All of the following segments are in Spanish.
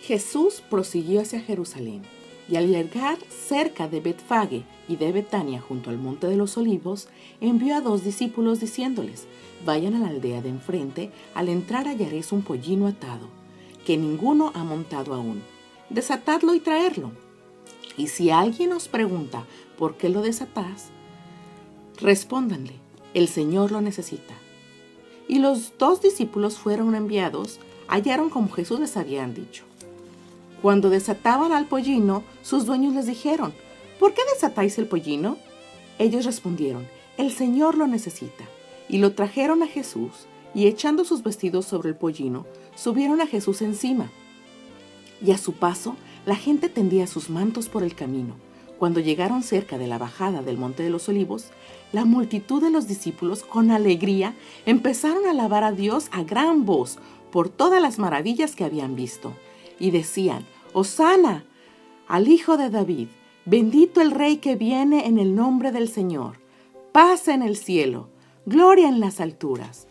Jesús prosiguió hacia Jerusalén, y al llegar cerca de Betfagé y de Betania junto al monte de los Olivos, envió a 2 discípulos diciéndoles: vayan a la aldea de enfrente, al entrar hallaréis un pollino atado, que ninguno ha montado aún. Desatadlo y traerlo. Y si alguien os pregunta por qué lo desatás, respóndanle: el Señor lo necesita. Y los 2 discípulos fueron enviados, hallaron como Jesús les había dicho. Cuando desataban al pollino, sus dueños les dijeron: ¿por qué desatáis el pollino? Ellos respondieron: el Señor lo necesita. Y lo trajeron a Jesús, y echando sus vestidos sobre el pollino, subieron a Jesús encima. Y a su paso, la gente tendía sus mantos por el camino. Cuando llegaron cerca de la bajada del monte de los Olivos, la multitud de los discípulos, con alegría, empezaron a alabar a Dios a gran voz por todas las maravillas que habían visto. Y decían: Hosana al Hijo de David, bendito el Rey que viene en el nombre del Señor, paz en el cielo, gloria en las alturas.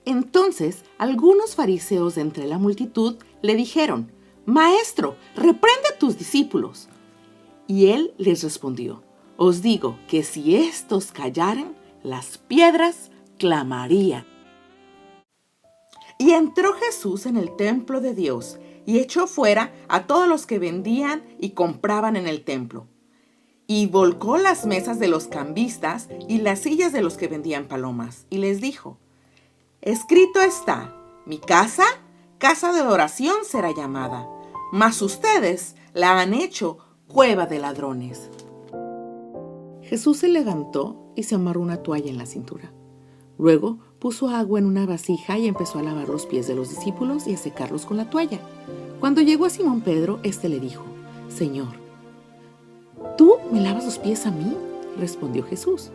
Entonces algunos fariseos de entre la multitud le dijeron: Maestro, reprende a tus discípulos. Y él les respondió: os digo que si éstos callaran, las piedras clamarían. Y entró Jesús en el templo de Dios, y echó fuera a todos los que vendían y compraban en el templo. Y volcó las mesas de los cambistas y las sillas de los que vendían palomas, y les dijo: escrito está, mi casa, casa de oración será llamada, mas ustedes la han hecho cueva de ladrones. Jesús se levantó y se amarró una toalla en la cintura. Luego puso agua en una vasija y empezó a lavar los pies de los discípulos y a secarlos con la toalla. Cuando llegó a Simón Pedro, éste le dijo: Señor, ¿tú me lavas los pies a mí? Respondió Jesús: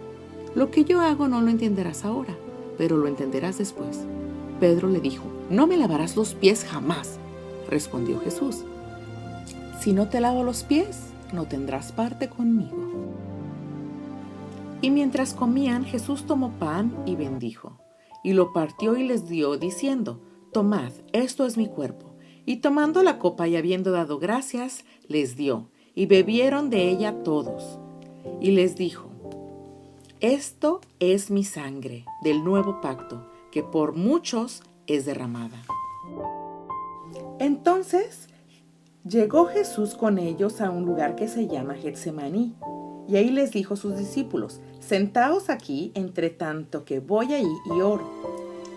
lo que yo hago no lo entenderás ahora, pero lo entenderás después. Pedro le dijo: no me lavarás los pies jamás. Respondió Jesús: si no te lavo los pies, no tendrás parte conmigo. Y mientras comían, Jesús tomó pan y bendijo, y lo partió y les dio, diciendo: tomad, esto es mi cuerpo. Y tomando la copa y habiendo dado gracias, les dio, y bebieron de ella todos. Y les dijo: esto es mi sangre del nuevo pacto, que por muchos es derramada. Entonces llegó Jesús con ellos a un lugar que se llama Getsemaní, y ahí les dijo a sus discípulos: sentaos aquí entre tanto que voy allí y oro.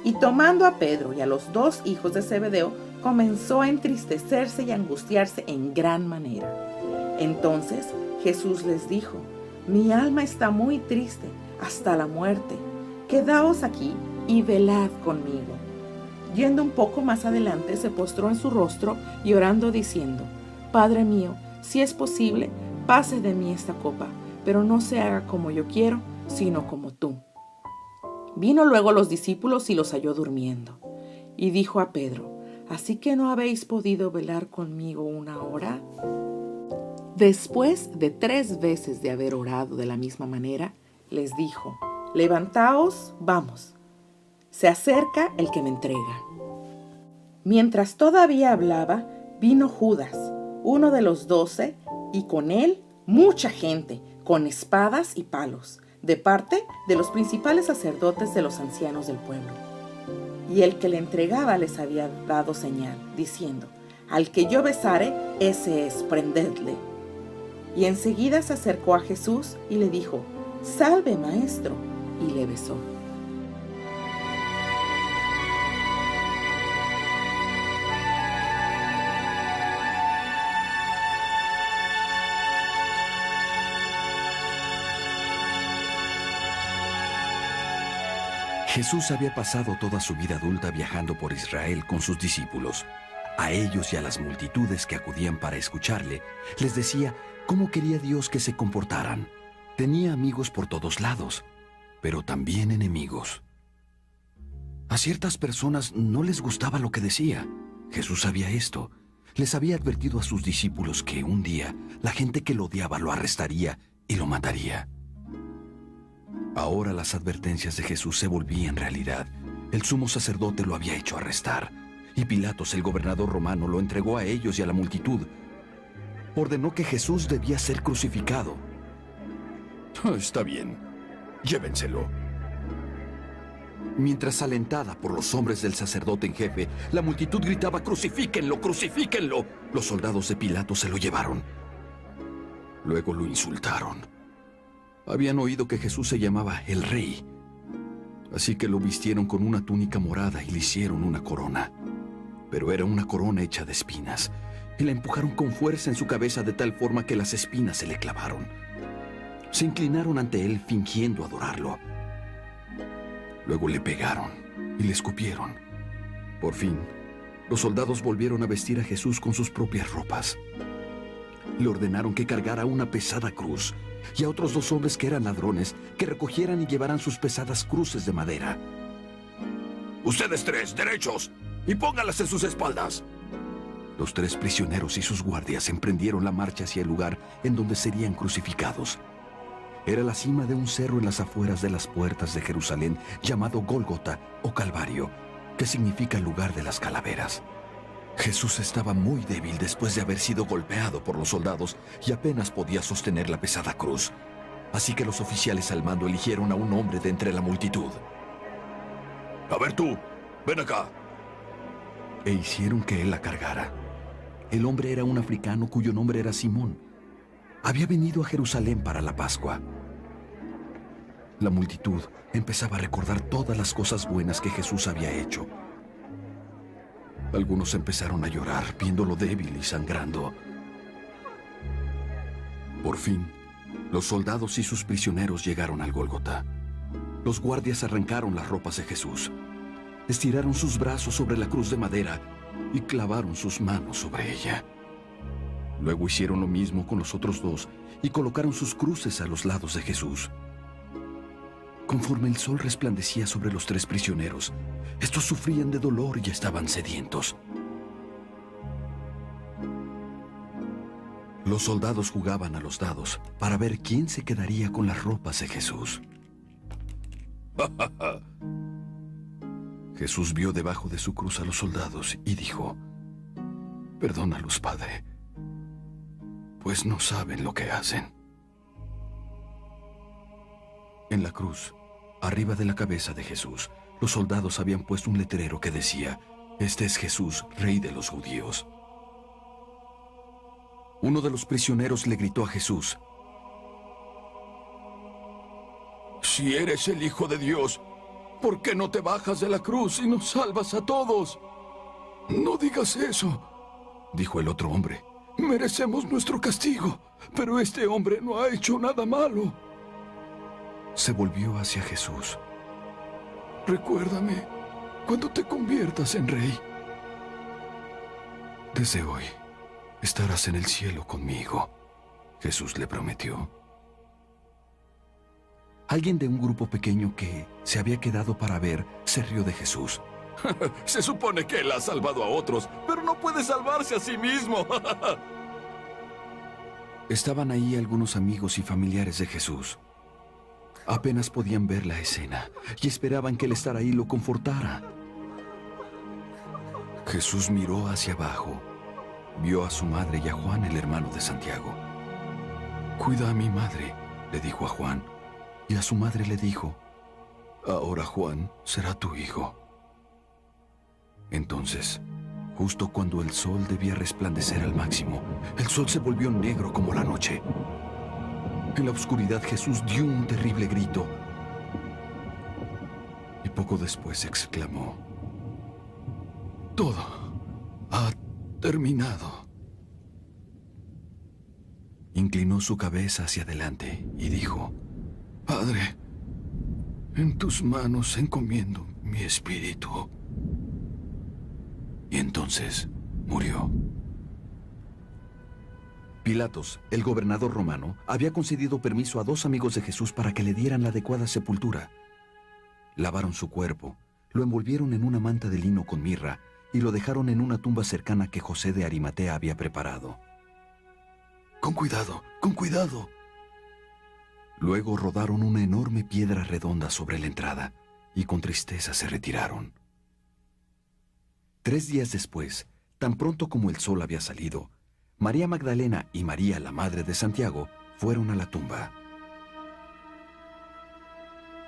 Y tomando a Pedro y a los 2 hijos de Zebedeo, comenzó a entristecerse y a angustiarse en gran manera. Entonces Jesús les dijo: mi alma está muy triste hasta la muerte. Quedaos aquí y velad conmigo. Yendo un poco más adelante, se postró en su rostro y orando diciendo: Padre mío, si es posible, pase de mí esta copa, pero no se haga como yo quiero, sino como tú. Vino luego los discípulos y los halló durmiendo. Y dijo a Pedro: ¿así que no habéis podido velar conmigo 1 hora? Después de 3 veces de haber orado de la misma manera, les dijo: levantaos, vamos. Se acerca el que me entrega. Mientras todavía hablaba, vino Judas, uno de los 12, y con él mucha gente, con espadas y palos, de parte de los principales sacerdotes de los ancianos del pueblo. Y el que le entregaba les había dado señal, diciendo: al que yo besare, ese es, prendedle. Y enseguida se acercó a Jesús y le dijo: salve, maestro, y le besó. Jesús había pasado toda su vida adulta viajando por Israel con sus discípulos. A ellos y a las multitudes que acudían para escucharle, les decía cómo quería Dios que se comportaran. Tenía amigos por todos lados, pero también enemigos. A ciertas personas no les gustaba lo que decía. Jesús sabía esto. Les había advertido a sus discípulos que un día la gente que lo odiaba lo arrestaría y lo mataría. Ahora las advertencias de Jesús se volvían realidad. El sumo sacerdote lo había hecho arrestar, y Pilatos, el gobernador romano, lo entregó a ellos y a la multitud. Ordenó que Jesús debía ser crucificado. Está bien, llévenselo. Mientras, alentada por los hombres del sacerdote en jefe, la multitud gritaba: ¡Crucifíquenlo, crucifíquenlo! Los soldados de Pilato se lo llevaron. Luego lo insultaron. Habían oído que Jesús se llamaba el Rey. Así que lo vistieron con una túnica morada y le hicieron una corona. Pero era una corona hecha de espinas, y la empujaron con fuerza en su cabeza de tal forma que las espinas se le clavaron. Se inclinaron ante él fingiendo adorarlo. Luego le pegaron y le escupieron. Por fin, los soldados volvieron a vestir a Jesús con sus propias ropas. Le ordenaron que cargara una pesada cruz y a otros 2 hombres que eran ladrones que recogieran y llevaran sus pesadas cruces de madera. Ustedes 3, derechos, y póngalas en sus espaldas. Los 3 prisioneros y sus guardias emprendieron la marcha hacia el lugar en donde serían crucificados. Era la cima de un cerro en las afueras de las puertas de Jerusalén, llamado Gólgota o Calvario, que significa lugar de las calaveras. Jesús estaba muy débil después de haber sido golpeado por los soldados y apenas podía sostener la pesada cruz. Así que los oficiales al mando eligieron a un hombre de entre la multitud. A ver tú, ven acá. E hicieron que él la cargara. El hombre era un africano cuyo nombre era Simón. Había venido a Jerusalén para la Pascua. La multitud empezaba a recordar todas las cosas buenas que Jesús había hecho. Algunos empezaron a llorar, viéndolo débil y sangrando. Por fin, los soldados y sus prisioneros llegaron al Gólgota. Los guardias arrancaron las ropas de Jesús, estiraron sus brazos sobre la cruz de madera y clavaron sus manos sobre ella. Luego hicieron lo mismo con los otros 2 y colocaron sus cruces a los lados de Jesús. Conforme el sol resplandecía sobre los 3 prisioneros, estos sufrían de dolor y estaban sedientos. Los soldados jugaban a los dados para ver quién se quedaría con las ropas de Jesús. Jesús vio debajo de su cruz a los soldados y dijo: Perdónalos, Padre, pues no saben lo que hacen. En la cruz, arriba de la cabeza de Jesús, los soldados habían puesto un letrero que decía: Este es Jesús, Rey de los Judíos. Uno de los prisioneros le gritó a Jesús: Si eres el Hijo de Dios, ¿por qué no te bajas de la cruz y nos salvas a todos? No digas eso, dijo el otro hombre. Merecemos nuestro castigo, pero este hombre no ha hecho nada malo. Se volvió hacia Jesús. Recuérdame cuando te conviertas en rey. Desde hoy estarás en el cielo conmigo, Jesús le prometió. Alguien de un grupo pequeño que se había quedado para ver se rió de Jesús. Se supone que él ha salvado a otros, pero no puede salvarse a sí mismo. Estaban ahí algunos amigos y familiares de Jesús. Apenas podían ver la escena y esperaban que el estar ahí lo confortara. Jesús miró hacia abajo, vio a su madre y a Juan, el hermano de Santiago. Cuida a mi madre, le dijo a Juan, y a su madre le dijo: Ahora Juan será tu hijo. Entonces, justo cuando el sol debía resplandecer al máximo, el sol se volvió negro como la noche. En la oscuridad Jesús dio un terrible grito y poco después exclamó: Todo ha terminado. Inclinó su cabeza hacia adelante y dijo: Padre, en tus manos encomiendo mi espíritu. Y entonces murió. Pilatos, el gobernador romano, había concedido permiso a 2 amigos de Jesús para que le dieran la adecuada sepultura. Lavaron su cuerpo, lo envolvieron en una manta de lino con mirra y lo dejaron en una tumba cercana que José de Arimatea había preparado. ¡Con cuidado! ¡Con cuidado! Luego rodaron una enorme piedra redonda sobre la entrada y con tristeza se retiraron. 3 días después, tan pronto como el sol había salido, María Magdalena y María, la madre de Santiago, fueron a la tumba.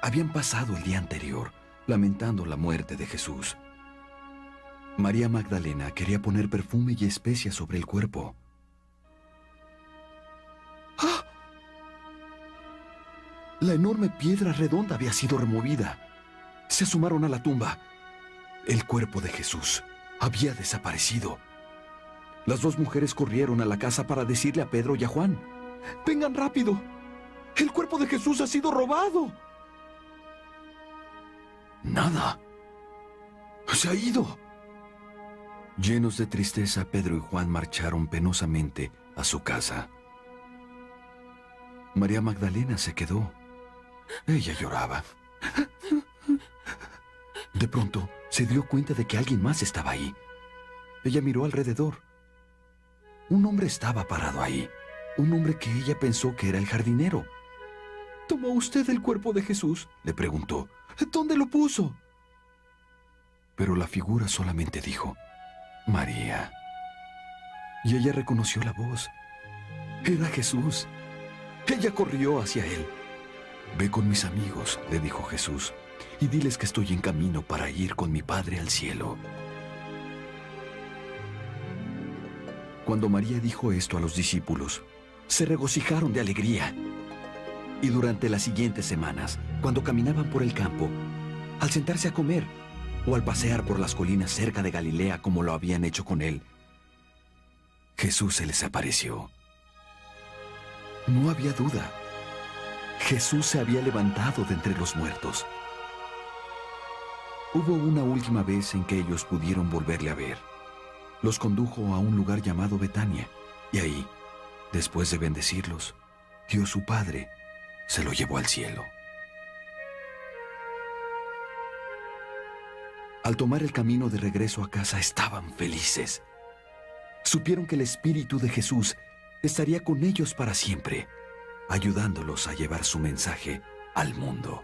Habían pasado el día anterior lamentando la muerte de Jesús. María Magdalena quería poner perfume y especias sobre el cuerpo. ¡Ah! La enorme piedra redonda había sido removida. Se asomaron a la tumba. El cuerpo de Jesús había desaparecido. Las 2 mujeres corrieron a la casa para decirle a Pedro y a Juan: ¡Vengan rápido! ¡El cuerpo de Jesús ha sido robado! Nada. Se ha ido. Llenos de tristeza, Pedro y Juan marcharon penosamente a su casa. María Magdalena se quedó. Ella lloraba. De pronto, se dio cuenta de que alguien más estaba ahí. Ella miró alrededor. Un hombre estaba parado ahí. Un hombre que ella pensó que era el jardinero. ¿Tomó usted el cuerpo de Jesús?, le preguntó. ¿Dónde lo puso? Pero la figura solamente dijo: María. Y ella reconoció la voz. Era Jesús. Ella corrió hacia él. Ve con mis amigos, le dijo Jesús, y diles que estoy en camino para ir con mi Padre al cielo. Cuando María dijo esto a los discípulos, se regocijaron de alegría. Y durante las siguientes semanas, cuando caminaban por el campo, al sentarse a comer o al pasear por las colinas cerca de Galilea como lo habían hecho con él, Jesús se les apareció. No había duda. Jesús se había levantado de entre los muertos. Hubo una última vez en que ellos pudieron volverle a ver. Los condujo a un lugar llamado Betania, y ahí, después de bendecirlos, Dios su Padre se lo llevó al cielo. Al tomar el camino de regreso a casa, estaban felices. Supieron que el Espíritu de Jesús estaría con ellos para siempre, ayudándolos a llevar su mensaje al mundo.